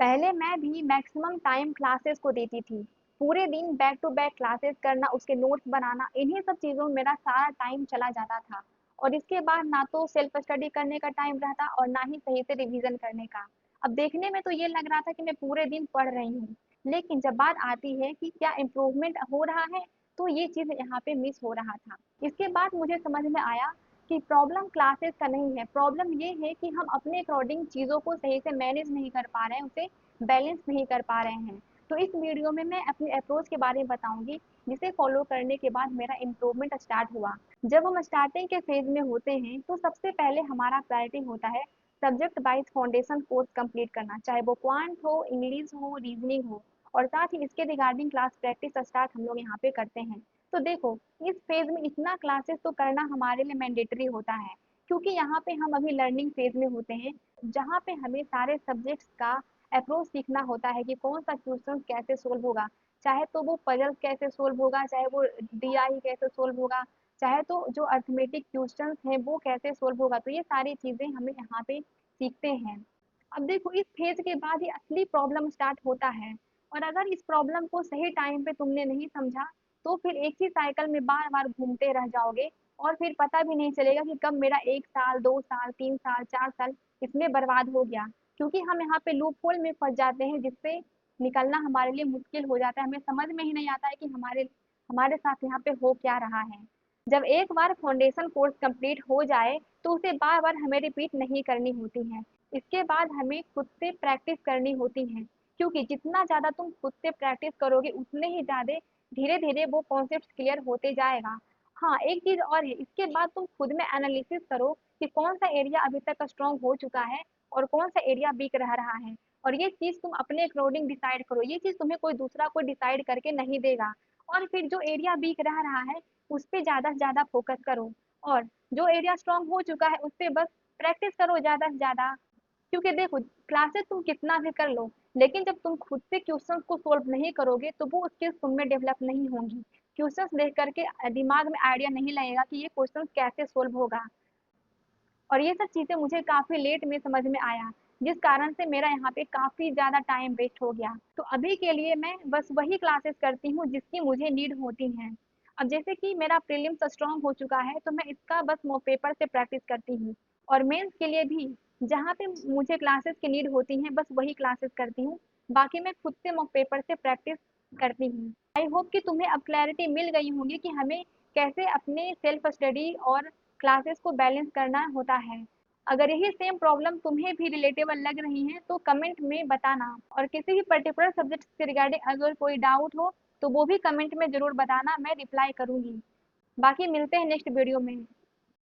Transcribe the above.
पहले मैं भी मैक्सिमम टाइम क्लासेस को देती थी। पूरे दिन बैक टू बैक क्लासेस करना, उसके नोट्स बनाना, इन्हीं सब चीज़ों में मेरा सारा टाइम चला जाता था। और इसके बाद ना तो सेल्फ स्टडी करने का टाइम रहता और ना ही सही से रिवीजन करने का। अब देखने में तो ये लग रहा था कि मैं पूरे दिन पढ़ रही हूँ, लेकिन जब बात आती है कि क्या इम्प्रूवमेंट हो रहा है, तो ये चीज़ यहाँ पे मिस हो रहा था। इसके बाद मुझे समझ में आया कि प्रॉब्लम क्लासेस का नहीं है, प्रॉब्लम ये है कि हम अपने अकॉर्डिंग चीज़ों को सही से मैनेज नहीं कर पा रहे हैं, उसे बैलेंस नहीं कर पा रहे हैं। तो इस वीडियो में मैं अपनी अप्रोच के बारे में बताऊंगी, जिसे फॉलो करने के बाद मेरा इम्प्रूवमेंट स्टार्ट हुआ। जब हम स्टार्टिंग के फेज में होते हैं तो सबसे पहले हमारा प्रायोरिटी होता है subject wise foundation course complete करना, चाहे वो क्वांट हो, इंग्लिश हो, रीजनिंग हो। और साथ ही इसके रिगार्डिंग क्लास प्रैक्टिस स्टार्ट हम लोग यहाँ पे करते हैं। तो देखो, इस फेज में इतना क्लासेस तो करना हमारे लिए मैंडेटरी होता है, क्योंकि यहाँ पे हम अभी लर्निंग फेज में होते हैं, जहाँ पे हमें सारे सब्जेक्ट्स का अप्रोच सीखना होता है कि कौन सा क्वेश्चन कैसे सोल्व होगा। चाहे तो वो पजल कैसे सोल्व होगा, चाहे वो डीआई कैसे सोल्व होगा, चाहे तो जो अर्थमेटिक क्वेश्चंस हैं वो कैसे सोल्व होगा। तो ये सारी चीजें हमें यहाँ पे सीखते हैं। अब देखो, इस फेज के बाद ही असली प्रॉब्लम स्टार्ट होता है। और अगर इस प्रॉब्लम को सही टाइम पे तुमने नहीं समझा, तो फिर एक ही साइकिल में बार बार घूमते रह जाओगे, और फिर पता भी नहीं चलेगा कि कब मेरा 1 साल, 2 साल, 3 साल, 4 साल इसमें बर्बाद हो गया। क्योंकि हम यहाँ पे लूप होल में फंस जाते हैं, जिससे निकलना हमारे लिए मुश्किल हो जाता है। हमें समझ में ही नहीं आता है कि हमारे हमारे साथ यहाँ पे हो क्या रहा है। जब एक बार फाउंडेशन कोर्स कंप्लीट हो जाए, तो उसे बार बार हमें रिपीट नहीं करनी होती है। इसके बाद हमें खुद से प्रैक्टिस करनी होती है, क्योंकि जितना ज़्यादा तुम खुद से प्रैक्टिस करोगे, उतने ही ज़्यादा धीरे धीरे वो कॉन्सेप्ट क्लियर होते जाएगा। हाँ, एक चीज़ और है, इसके बाद तुम खुद में एनालिसिस करो कि कौन सा एरिया अभी तक स्ट्रांग हो चुका है और कौन सा एरिया वीक रह रहा है। और ये चीज़ तुम अपने अकॉर्डिंग डिसाइड करो, ये चीज़ तुम्हें कोई दूसरा कोई डिसाइड करके नहीं देगा। और फिर जो एरिया वीक रह रहा है, उस पे ज़्यादा से ज़्यादा फोकस करो। और जो एरिया स्ट्रांग हो चुका है, उस पे बस प्रैक्टिस करो ज़्यादा से ज़्यादा। क्योंकि देखो, क्लासेस तुम कितना भी कर लो, लेकिन जब तुम खुद से क्वेश्चंस को सोल्व नहीं करोगे, तो वो स्किल्स तुम में डेवलप नहीं होंगी। क्वेश्चंस देख करके दिमाग में आइडिया नहीं लगेगा कि ये क्वेश्चन कैसे सोल्व होगा। और ये सब चीज़ें मुझे काफ़ी लेट में समझ में आया, जिस कारण से मेरा यहाँ पे काफ़ी ज़्यादा टाइम वेस्ट हो गया। तो अभी के लिए मैं बस वही क्लासेस करती हूँ जिसकी मुझे नीड होती हैं। अब जैसे कि मेरा प्रीलिम्स स्ट्रांग हो चुका है, तो मैं इसका बस मॉक पेपर से प्रैक्टिस करती हूँ। और मेंस के लिए भी जहाँ पे मुझे क्लासेस की नीड होती हैं, बस वही क्लासेस करती हूँ। बाकी मैं खुद से मॉक पेपर से प्रैक्टिस करती हूँ। आई होप कि तुम्हें अब क्लैरिटी मिल गई होंगी कि हमें कैसे अपने सेल्फ स्टडी और क्लासेस को बैलेंस करना होता है। अगर यही सेम प्रॉब्लम तुम्हें भी रिलेटेबल लग रही है, तो कमेंट में बताना। और किसी भी पर्टिकुलर सब्जेक्ट से रिगार्डिंग अगर कोई डाउट हो, तो वो भी कमेंट में ज़रूर बताना, मैं रिप्लाई करूँगी। बाकी मिलते हैं नेक्स्ट वीडियो में।